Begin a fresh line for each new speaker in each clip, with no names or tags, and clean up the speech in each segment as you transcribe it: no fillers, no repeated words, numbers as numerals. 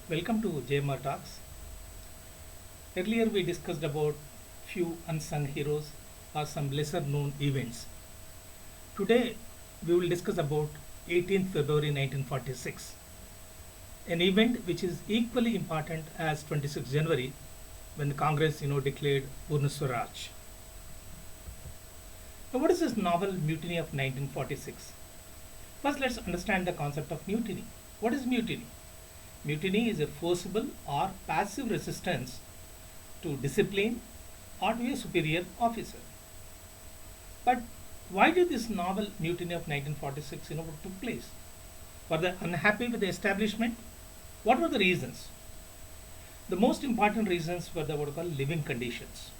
Welcome to JMR Talks. Earlier we discussed about few unsung heroes or some lesser known events. Today we will discuss about 18th February 1946, an event which is equally important as 26th January when the Congress declared Purna Swaraj. Now what is this novel mutiny of 1946? First let's understand the concept of mutiny. What is mutiny? Mutiny is a forcible or passive resistance to discipline or to a superior officer. But why did this novel mutiny of 1946 took place? Were they unhappy with the establishment? What were the reasons? The most important reasons were the what are called living conditions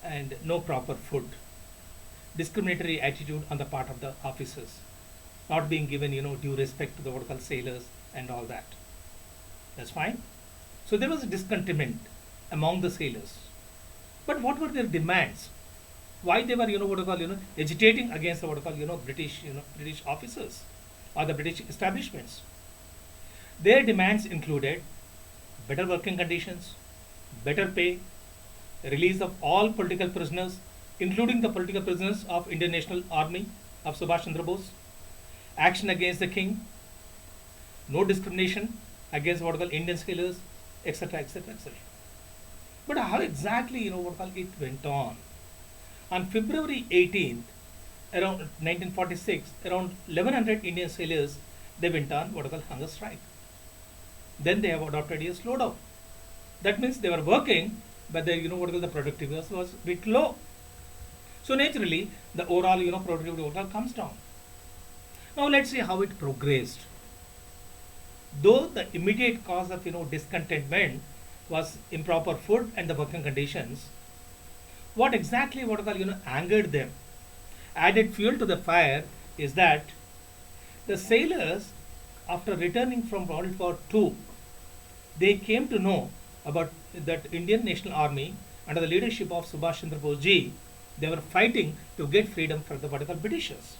and no proper food, discriminatory attitude on the part of the officers, not being given due respect to the what are called sailors and all that. That's fine. So there was a discontentment among the sailors. But what were their demands? Why they were what are called agitating against the what are called British officers or the British establishments? Their demands included better working conditions, better pay, release of all political prisoners, including the political prisoners of Indian National Army of Subhash Chandra Bose, action against the king, no discrimination against what are called Indian sailors, etc., etc., etc. But how exactly what called it went on? On February 18th, around 1946, around 1100 Indian sailors they went on what are called hunger strike. Then they have adopted a slowdown. That means they were working, but the what are called the productivity was a bit low. So naturally, the overall productivity what comes down. Now let's see how it progressed. Though the immediate cause of discontentment was improper food and the working conditions, what exactly what angered them, added fuel to the fire, is that the sailors, after returning from World War II, they came to know about that Indian National Army under the leadership of Subhash Chandra Bose ji, they were fighting to get freedom from the what Britishers.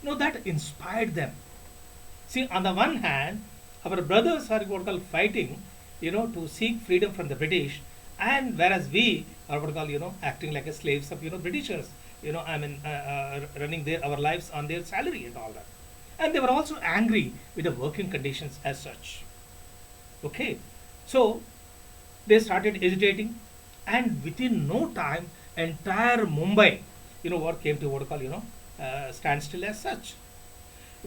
That inspired them. See, on the one hand, our brothers are what called fighting, to seek freedom from the British, and whereas we are what called acting like a slaves of Britishers, running our lives on their salary and all that, and they were also angry with the working conditions as such. Okay, so they started agitating, and within no time, entire Mumbai, what came to what called standstill as such.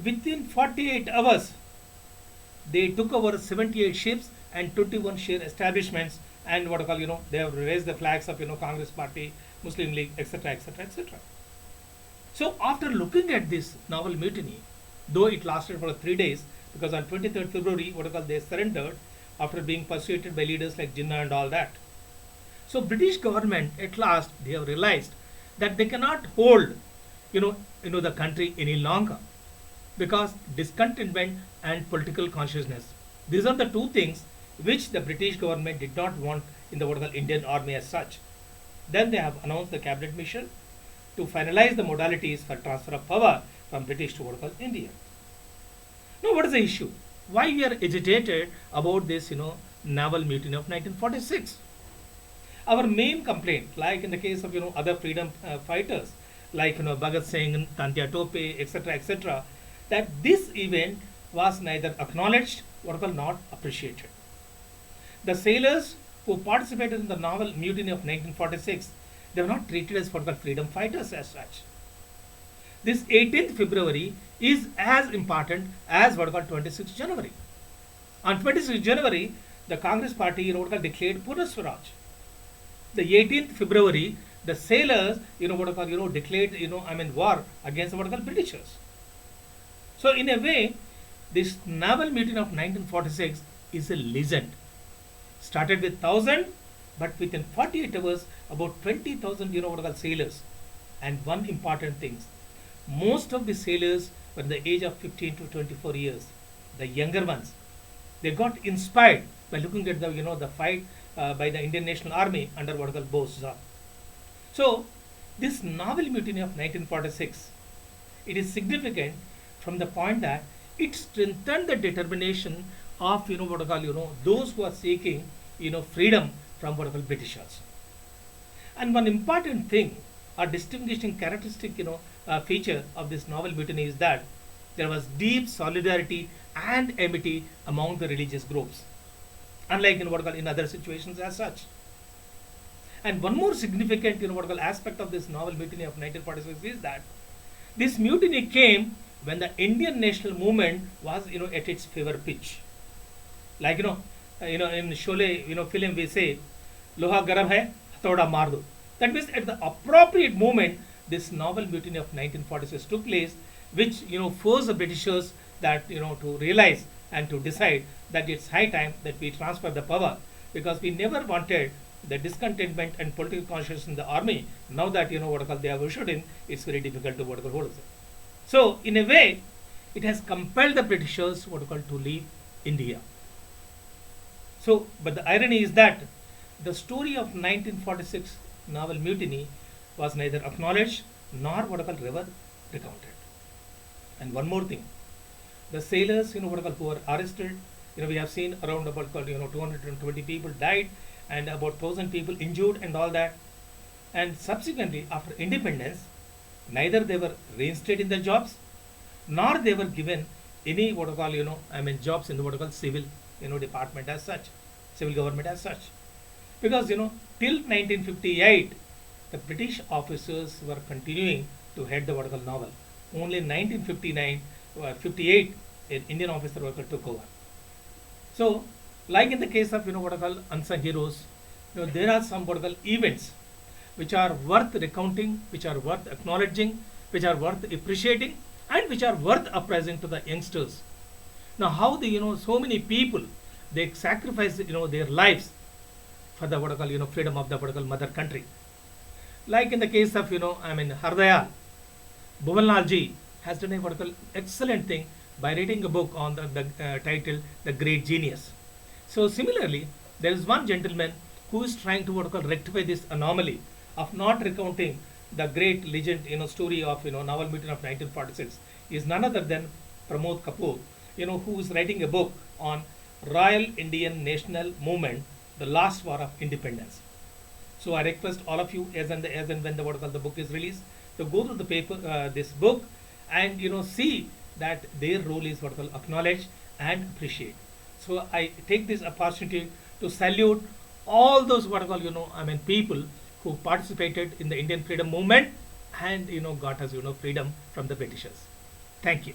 Within 48 hours, they took over 78 ships and 21 share establishments, and what I call they have raised the flags of Congress Party, Muslim League, etc., etc., etc. So after looking at this novel mutiny, though it lasted for 3 days, because on 23rd February what I call they surrendered after being persuaded by leaders like Jinnah and all that. So British government at last they have realized that they cannot hold the country any longer, because discontentment and political consciousness, these are the two things which the British government did not want in the what are called Indian army as such. Then they have announced the cabinet mission to finalize the modalities for transfer of power from British to what are called India. Now what is the issue? Why we are agitated about this naval mutiny of 1946? Our main complaint, like in the case of other freedom fighters like Bhagat Singh, Tantia Tope, etc., etc., that this event was neither acknowledged or not appreciated. The sailors who participated in the naval mutiny of 1946, they were not treated as what freedom fighters as such. This 18th February is as important as what 26th January. On 26th January, the Congress Party declared Purna Swaraj. The 18th February, the sailors declared war against what Britishers. So in a way, this naval mutiny of 1946 is a legend. Started with 1,000, but within 48 hours, about 20,000 sailors. And one important thing, most of the sailors were the age of 15 to 24 years. The younger ones, they got inspired by looking at the fight by the Indian National Army under what Bose. So this naval mutiny of 1946, it is significant from the point that it strengthened the determination of what I call those who are seeking freedom from what I call Britishers. And one important thing, a distinguishing characteristic feature of this novel mutiny is that there was deep solidarity and amity among the religious groups, unlike in what I call in other situations as such. And one more significant what I call aspect of this novel mutiny of 1946 is that this mutiny came when the Indian national movement was at its fever pitch. Like in Sholay film we say, Loha garam hai, hathoda maar do. That means at the appropriate moment, this novel mutiny of 1946 took place, which forced the Britishers that to realize and to decide that it's high time that we transfer the power, because we never wanted the discontentment and political conscience in the army. Now that what I call they have issued in, it's very difficult to what I call hold it. So in a way, it has compelled the Britishers what I call to leave India. So, but the irony is that the story of 1946 naval mutiny was neither acknowledged nor what I call ever recounted. And one more thing, the sailors what I call who were arrested, we have seen around about 220 people died and about 1,000 people injured and all that. And subsequently, after independence, neither they were reinstated in their jobs, nor they were given any what I call jobs in the what I call civil department as such, civil government as such, because till 1958 the British officers were continuing to head the what I call naval. Only in 1959 58 an Indian officer what I call took over. So, like in the case of what I call unsung heroes, there are some what I call events which are worth recounting, which are worth acknowledging, which are worth appreciating, and which are worth uprising to the youngsters. Now, how the so many people they sacrifice their lives for the what I call freedom of the what I call mother country. Like in the case of Hardayal, Bhuvanlal ji has done a what I call excellent thing by writing a book on the title The Great Genius. So similarly, there is one gentleman who is trying to what I call rectify this anomaly of not recounting the great legend story of Naval Mutiny of 1946. He is none other than Pramod Kapoor, who is writing a book on Royal Indian National Movement, the last war of independence. So I request all of you, as and when the what I call the book is released, to go through the paper, this book, and see that their role is what I call acknowledged and appreciate. So I take this opportunity to salute all those what I call people who participated in the Indian freedom movement and got us freedom from the Britishers. Thank you.